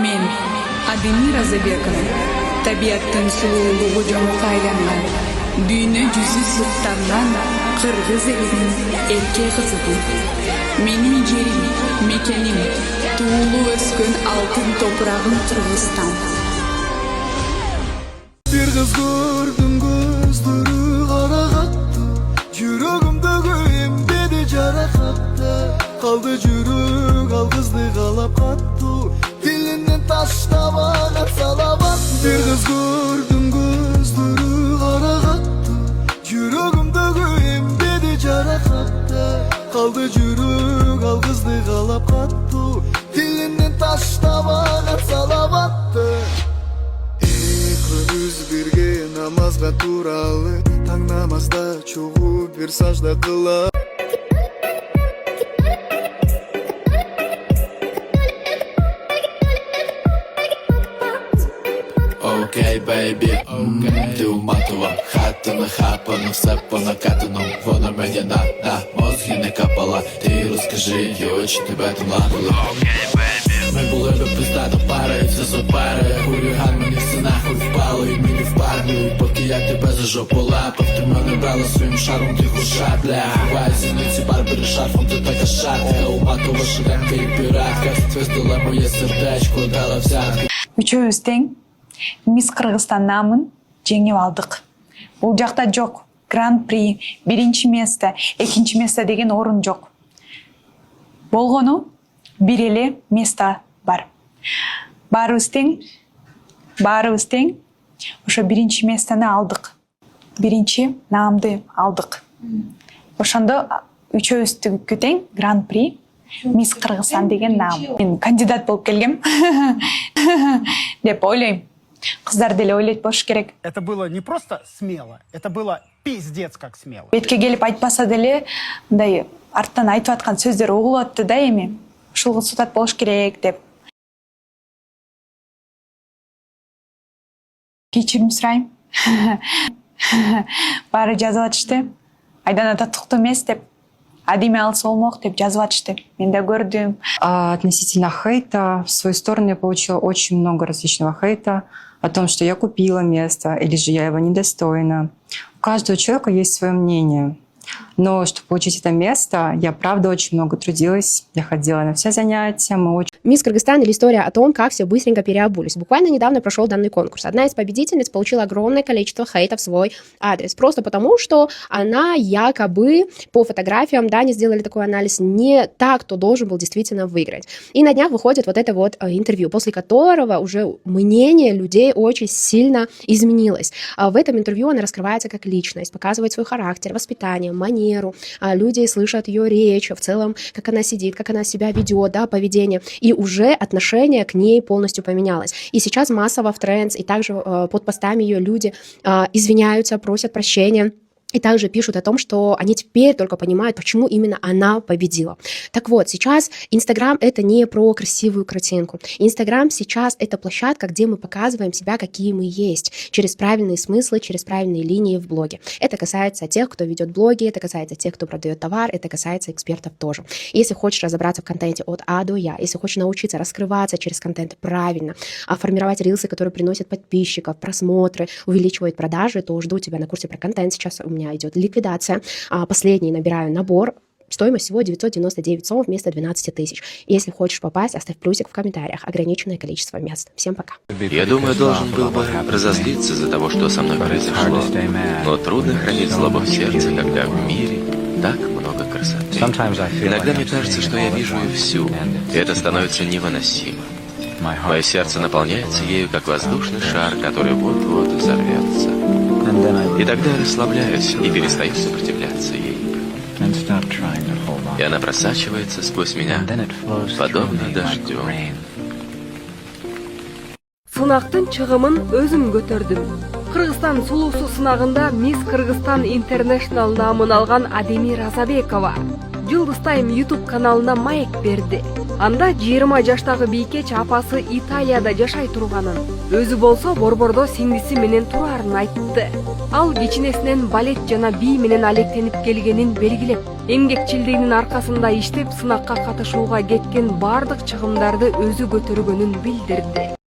Men Ademir Azabekova, tabiatın suluğu jomuqa aylangan, dünya yüzü sırtlardan Kırgız elinin erkek kızıdır. Menin yerim, mekenim, tuğulu öskün altın toprağım Kırgızstan. Bir kız gördüm gözleri kara kattı, yüreğimde göğüm dedi carakattı. Kaldı yürek al kızdı kalap kattı, dilinden taşta bana salavat. Bir kız gördüm gözleri kara kattı, yüreğimde göğüm dedi carakattı. Kaldı yürek al kızdı kalap kattı, dilinden taşta bana salavattı. Biz birge namazga turalı, taң namazda çoğu bir sajda kılar. Окей, baby, ты уматывала хату на хапану, все по накатану. Вона мені на мозги не капала. Ти розкажи, я очень тебе там ладила. Окей, baby, ми були би пиздата пара, і все супер. Хуліган мені все нахуй впало, і мені в парню. І поки я тебе за жопу лапав, ти мене брала своїм шаром, тихо шабля. Ховай зіниці барбери шарфом, ти така шатка. Уматова шренка і піратка. Твистила моє сердечко, дала взятки. Үчөөбүз тең Мисс Кыргызстан намын жеңип алдык. Бул жакта жок гран-при, биринчи место, экинчи место деген орун жок. Болгону бир эле место бар. Баарыбыз тең ошо биринчи местону алдык. Биринчи наамды алдык. Ошондо үчөөбүздүкү тең гран-при Мисс Кыргызстан деген наам. Мен кандидат болуп келгем деп ойлойм. Кыздар деле ойлойт болуш керек. Это было не просто смело, это было пиздец как смело. Бетке келип айтпаса деле, мындай арттан айтып аткан сөздөр угулуп атты да эми. Ушул сутат болуш керек деп. Кечирим сурайм. Баары жазып атышты. Айдана татыктуу эмес деп. Адеме алса болмок деп жазып атышты. Мен да көрдүм. Относительно хейта, в свою сторону я получила очень много различного хейта о том, что я купила место или же я его недостойна. У каждого человека есть свое мнение. Но чтобы получить это место, я правда очень много трудилась. Я ходила на все занятия. Мисс Кыргызстан или история о том, как все быстренько переобулись. Буквально недавно прошел данный конкурс. Одна из победительниц получила огромное количество хейта в свой адрес. Просто потому, что она якобы по фотографиям, не сделали такой анализ, не так, кто должен был действительно выиграть. И на днях выходит вот это вот интервью, после которого уже мнение людей очень сильно изменилось. В этом интервью она раскрывается как личность, показывает свой характер, воспитание, манеру. Люди слышат ее речь, в целом, как она сидит, как она себя ведет, поведение. И уже отношение к ней полностью поменялось. И сейчас массово в трендс, и также под постами ее люди извиняются, просят прощения. И также пишут о том, что они теперь только понимают, почему именно она победила. Так вот, сейчас Инстаграм — это не про красивую картинку. Инстаграм сейчас — это площадка, где мы показываем себя, какие мы есть, через правильные смыслы, через правильные линии в блоге. Это касается тех, кто ведет блоги, это касается тех, кто продает товар, это касается экспертов тоже. Если хочешь разобраться в контенте от А до Я, если хочешь научиться раскрываться через контент правильно, формировать рилсы, которые приносят подписчиков, просмотры, увеличивают продажи, то жду тебя на курсе про контент. Сейчас у меня идет ликвидация. Последний набираю набор. Стоимость всего 999 сом вместо 12 тысяч. Если хочешь попасть, оставь плюсик в комментариях. Ограниченное количество мест. Всем пока. Я думаю, должен был бы разозлиться за того, что со мной произошло. Но трудно хранить злобу в сердце, когда в мире так много красоты. Иногда мне кажется, что я вижу ее всю, и это становится невыносимо. Мое сердце наполняется ею, как воздушный шар, который вот-вот взорвется. И тогда я расслабляюсь и перестаю сопротивляться ей. И она просачивается сквозь меня, подобно дождю. Сынактын чыгымын өзүм көтөрдүм. Кыргызстан сулуусу сынагында Мисс Кыргызстан Интернешнл наамын алган Адемир Азабекова Жылдыз Тайм YouTube каналына маек берди. Анда 20 жаштагы бийкеч апасы Италияда жашай турганын, өзү болсо борбордо сиңдиси менен турарын айтты. Ал кичинесинен балет жана бий менен алектенип келгенин белгилеп, эмгекчилдигинин аркасында иштеп сынакка катышууга кеткен бардык чыгымдарды өзү көтөргөнүн билдирди.